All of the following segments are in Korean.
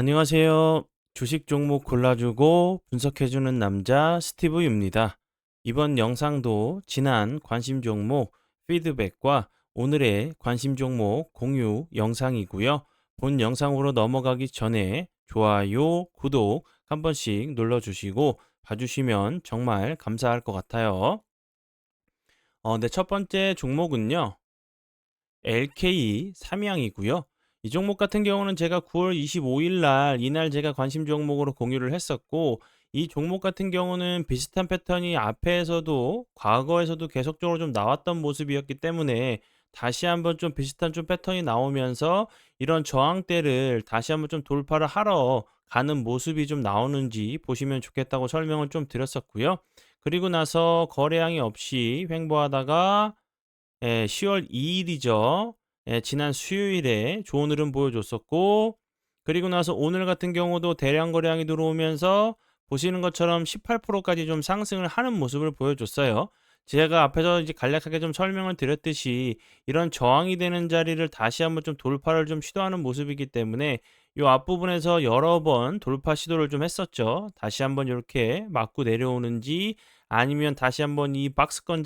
안녕하세요. 주식 종목 골라주고 분석해주는 남자 스티브입니다. 이번 영상도 지난 관심 종목 피드백과 오늘의 관심 종목 공유 영상이고요. 본 영상으로 넘어가기 전에 좋아요, 구독 한 번씩 눌러주시고 봐주시면 정말 감사할 것 같아요. 네, 첫 번째 종목은요. LK 삼양이고요. 이 종목 같은 경우는 제가 9월 25일 날 이날 제가 관심 종목으로 공유를 했었고, 이 종목 같은 경우는 비슷한 패턴이 앞에서도 과거에서도 계속적으로 좀 나왔던 모습이었기 때문에 다시 한번 좀 비슷한 좀 패턴이 나오면서 이런 저항대를 다시 한번 좀 돌파를 하러 가는 모습이 좀 나오는지 보시면 좋겠다고 설명을 좀 드렸었고요. 그리고 나서 거래량이 없이 횡보하다가 10월 2 일이죠. 지난 수요일에 좋은 흐름 보여줬었고, 그리고 나서 오늘 같은 경우도 대량 거래량이 들어오면서 보시는 것처럼 18% 까지 좀 상승을 하는 모습을 보여줬어요. 제가 앞에서 이제 간략하게 좀 설명을 드렸듯이 이런 저항이 되는 자리를 다시 한번 좀 돌파를 좀 시도하는 모습이기 때문에 이 앞부분에서 여러 번 돌파 시도를 좀 했었죠. 다시 한번 이렇게 맞고 내려오는지 아니면 다시 한번 이 박스권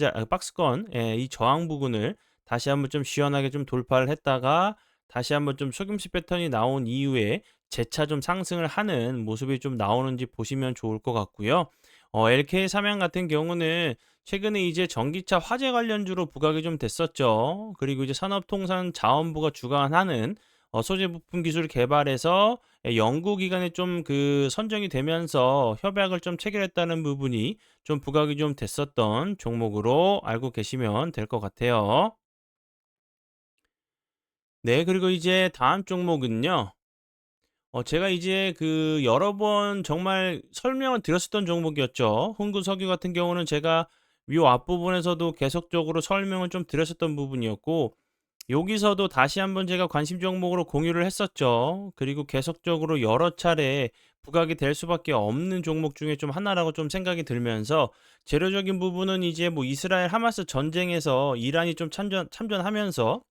이 저항 부근을 다시 한번 좀 시원하게 좀 돌파를 했다가 다시 한번 좀 속임수 패턴이 나온 이후에 재차 좀 상승을 하는 모습이 좀 나오는지 보시면 좋을 것 같고요. LK 삼양 같은 경우는 최근에 이제 전기차 화재 관련주로 부각이 좀 됐었죠. 그리고 이제 산업통상자원부가 주관하는 소재 부품 기술 개발에서 연구기관에 좀 그 선정이 되면서 협약을 좀 체결했다는 부분이 좀 부각이 좀 됐었던 종목으로 알고 계시면 될 것 같아요. 네, 그리고 이제 다음 종목은요. 제가 이제 그 여러 번 정말 설명을 드렸었던 종목이었죠. 흥구석유 같은 경우는 제가 요 앞부분에서도 계속적으로 설명을 좀 드렸었던 부분이었고, 여기서도 다시 한번 제가 관심 종목으로 공유를 했었죠. 그리고 계속적으로 여러 차례 부각이 될 수밖에 없는 종목 중에 좀 하나라고 좀 생각이 들면서, 재료적인 부분은 이제 뭐 이스라엘 하마스 전쟁에서 이란이 좀 참전하면서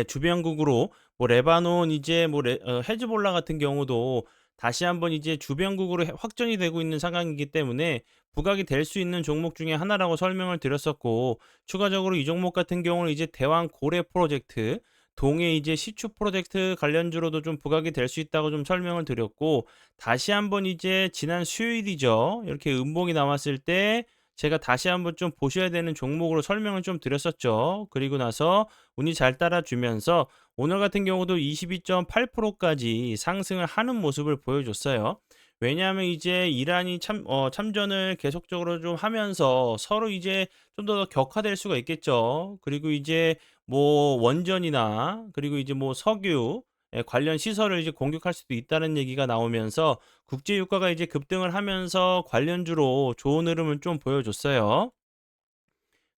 주변국으로 뭐 레바논 이제 뭐 헤즈볼라 같은 경우도 다시 한번 이제 주변국으로 확전이 되고 있는 상황이기 때문에 부각이 될 수 있는 종목 중에 하나라고 설명을 드렸었고, 추가적으로 이 종목 같은 경우는 이제 대왕 고래 프로젝트, 동해 이제 시추 프로젝트 관련주로도 좀 부각이 될 수 있다고 좀 설명을 드렸고, 다시 한번 이제 지난 수요일이죠. 이렇게 음봉이 나왔을 때 제가 다시 한번 좀 보셔야 되는 종목으로 설명을 좀 드렸었죠. 그리고 나서 운이 잘 따라주면서 오늘 같은 경우도 22.8%까지 상승을 하는 모습을 보여줬어요. 왜냐하면 이제 이란이 참전을 계속적으로 좀 하면서 서로 이제 좀 더 격화될 수가 있겠죠. 그리고 이제 뭐 원전이나 그리고 이제 뭐 석유 관련 시설을 이제 공격할 수도 있다는 얘기가 나오면서 국제 유가가 이제 급등을 하면서 관련주로 좋은 흐름을 좀 보여줬어요.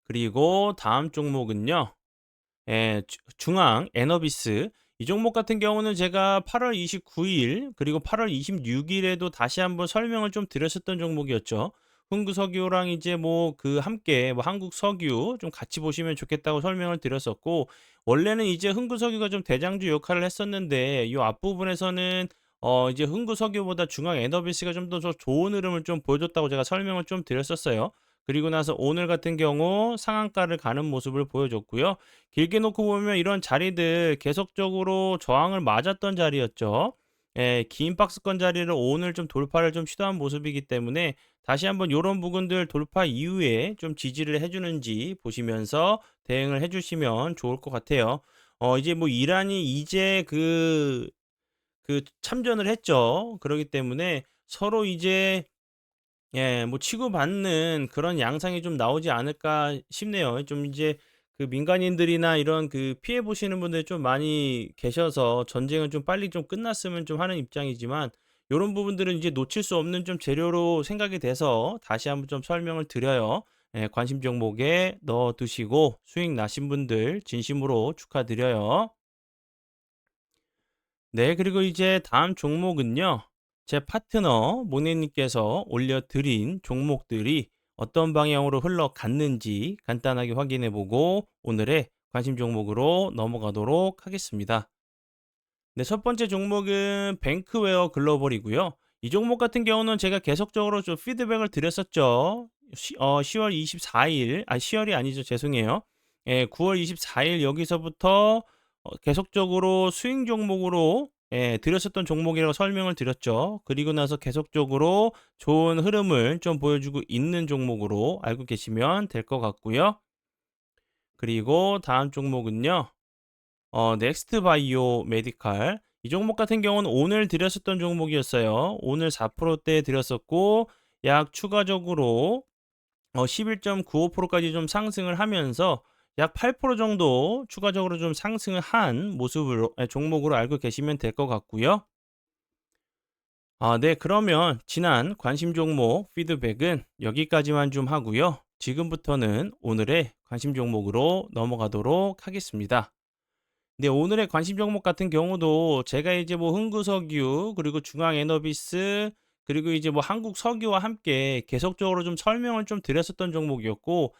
그리고 다음 종목은요. 중앙 에너비스 이 종목 같은 경우는 제가 8월 29일 그리고 8월 26일에도 다시 한번 설명을 좀 드렸었던 종목이었죠. 흥구석유랑 이제 뭐 그 함께 뭐 한국석유 좀 같이 보시면 좋겠다고 설명을 드렸었고, 원래는 이제 흥구석유가 좀 대장주 역할을 했었는데 이 앞부분에서는 이제 흥구석유보다 중앙 에너비스가 좀 더 좋은 흐름을 좀 보여줬다고 제가 설명을 좀 드렸었어요. 그리고 나서 오늘 같은 경우 상한가를 가는 모습을 보여줬고요. 길게 놓고 보면 이런 자리들 계속적으로 저항을 맞았던 자리였죠. 긴 박스권 자리를 오늘 좀 돌파를 좀 시도한 모습이기 때문에 다시 한번 요런 부분들 돌파 이후에 좀 지지를 해 주는지 보시면서 대응을 해 주시면 좋을 것 같아요. 이제 뭐 이란이 이제 참전을 했죠. 그러기 때문에 서로 이제 뭐 치고받는 그런 양상이 좀 나오지 않을까 싶네요. 좀 이제 그 민간인들이나 이런 그 피해 보시는 분들이 좀 많이 계셔서 전쟁은 좀 빨리 좀 끝났으면 좀 하는 입장이지만, 요런 부분들은 이제 놓칠 수 없는 좀 재료로 생각이 돼서 다시 한번 좀 설명을 드려요. 관심 종목에 넣어 두시고 수익 나신 분들 진심으로 축하드려요. 네, 그리고 이제 다음 종목은요. 제 파트너 모네님께서 올려드린 종목들이 어떤 방향으로 흘러갔는지 간단하게 확인해 보고 오늘의 관심 종목으로 넘어가도록 하겠습니다. 네, 첫 번째 종목은 뱅크웨어 글로벌이고요. 이 종목 같은 경우는 제가 계속적으로 좀 피드백을 드렸었죠. 10월 24일, 10월이 아니죠. 죄송해요. 예, 9월 24일 여기서부터 계속적으로 스윙 종목으로 드렸었던 종목이라고 설명을 드렸죠. 그리고 나서 계속적으로 좋은 흐름을 좀 보여주고 있는 종목으로 알고 계시면 될 것 같고요. 그리고 다음 종목은요. 넥스트 바이오 메디칼. 이 종목 같은 경우는 오늘 드렸었던 종목이었어요. 오늘 4%대 드렸었고 약 추가적으로 11.95%까지 좀 상승을 하면서 약 8% 정도 추가적으로 좀 상승을 한 모습으로 종목으로 알고 계시면 될 것 같고요. 네. 그러면 지난 관심 종목 피드백은 여기까지만 좀 하고요. 지금부터는 오늘의 관심 종목으로 넘어가도록 하겠습니다. 네, 오늘의 관심 종목 같은 경우도 제가 이제 뭐 흥구석유 그리고 중앙에너비스 그리고 이제 뭐 한국석유와 함께 계속적으로 좀 설명을 좀 드렸었던 종목이었고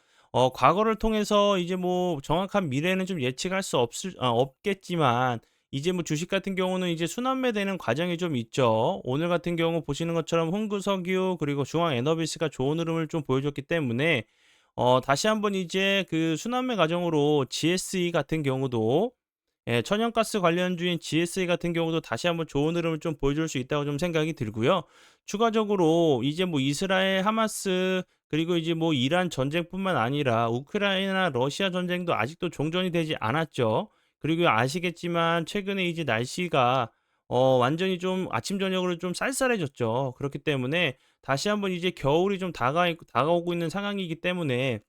과거를 통해서 이제 뭐 정확한 미래는 좀 예측할 수 없겠지만 이제 뭐 주식 같은 경우는 이제 순환매되는 과정이 좀 있죠. 오늘 같은 경우 보시는 것처럼 흥구석유 그리고 중앙에너비스가 좋은 흐름을 좀 보여줬기 때문에 다시 한번 이제 그 순환매 과정으로 GSE 같은 경우도 천연가스 관련주인 GSA 같은 경우도 다시 한번 좋은 흐름을 좀 보여줄 수 있다고 좀 생각이 들고요. 추가적으로 이제 뭐 이스라엘 하마스 그리고 이제 뭐 이란 전쟁뿐만 아니라 우크라이나 러시아 전쟁도 아직도 종전이 되지 않았죠. 그리고 아시겠지만 최근에 이제 날씨가 완전히 좀 아침 저녁으로 좀 쌀쌀해졌죠. 그렇기 때문에 다시 한번 이제 겨울이 좀 다가오고 있는 상황이기 때문에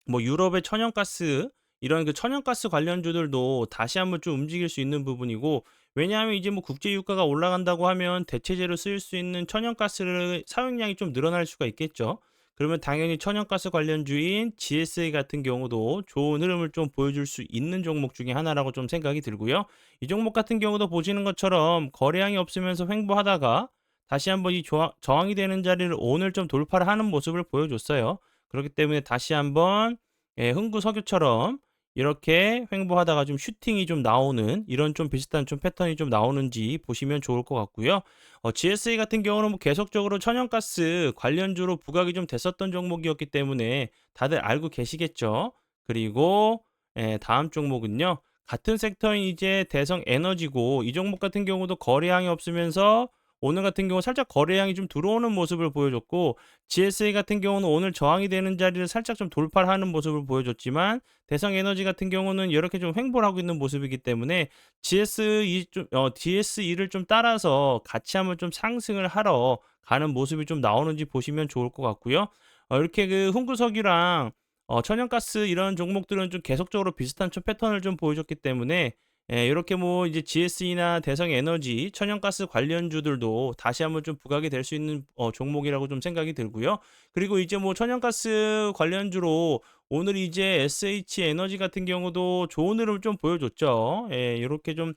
뭐 유럽의 천연가스 이런 그 천연가스 관련주들도 다시 한번 좀 움직일 수 있는 부분이고 왜냐하면 이제 뭐 국제 유가가 올라간다고 하면 대체재로 쓰일 수 있는 천연가스를 사용량이 좀 늘어날 수가 있겠죠. 그러면 당연히 천연가스 관련주인 GSA 같은 경우도 좋은 흐름을 좀 보여줄 수 있는 종목 중에 하나라고 좀 생각이 들고요. 이 종목 같은 경우도 보시는 것처럼 거래량이 없으면서 횡보하다가 다시 한번 이 저항이 되는 자리를 오늘 좀 돌파를 하는 모습을 보여줬어요. 그렇기 때문에 다시 한번 흥구석유처럼 이렇게 횡보하다가 좀 슈팅이 좀 나오는 이런 좀 비슷한 좀 패턴이 좀 나오는지 보시면 좋을 것 같고요. GSA 같은 경우는 뭐 계속적으로 천연가스 관련주로 부각이 좀 됐었던 종목이었기 때문에 다들 알고 계시겠죠. 그리고 다음 종목은요. 같은 섹터인 이제 대성 에너지고 이 종목 같은 경우도 거래량이 없으면서 오늘 같은 경우 살짝 거래량이 좀 들어오는 모습을 보여줬고 GSA 같은 경우는 오늘 저항이 되는 자리를 살짝 좀 돌파를 하는 모습을 보여줬지만 대성에너지 같은 경우는 이렇게 좀 횡보를 하고 있는 모습이기 때문에 DSE를 좀 따라서 같이 한번 좀 상승을 하러 가는 모습이 좀 나오는지 보시면 좋을 것 같고요. 이렇게 그 흥구석이랑 천연가스 이런 종목들은 좀 계속적으로 비슷한 좀 패턴을 좀 보여줬기 때문에 요렇게 뭐 이제 GSE나 대성에너지, 천연가스 관련주들도 다시 한번 좀 부각이 될 수 있는 종목이라고 좀 생각이 들고요. 그리고 이제 뭐 천연가스 관련주로 오늘 이제 SH에너지 같은 경우도 좋은 흐름을 좀 보여줬죠. 요렇게 좀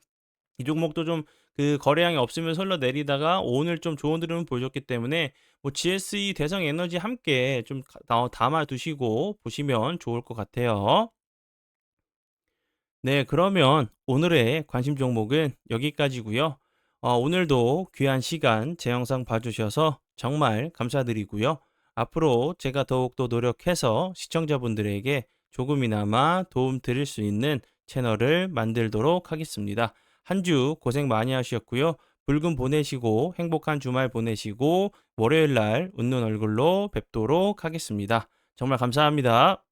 이 종목도 좀 그 거래량이 없으면서 흘러내리다가 오늘 좀 좋은 흐름을 보여줬기 때문에 뭐 GSE, 대성에너지 함께 좀 담아 두시고 보시면 좋을 것 같아요. 네, 그러면 오늘의 관심 종목은 여기까지고요. 오늘도 귀한 시간 제 영상 봐주셔서 정말 감사드리고요. 앞으로 제가 더욱더 노력해서 시청자분들에게 조금이나마 도움 드릴 수 있는 채널을 만들도록 하겠습니다. 한 주 고생 많이 하셨고요. 붉은 보내시고 행복한 주말 보내시고 월요일 날 웃는 얼굴로 뵙도록 하겠습니다. 정말 감사합니다.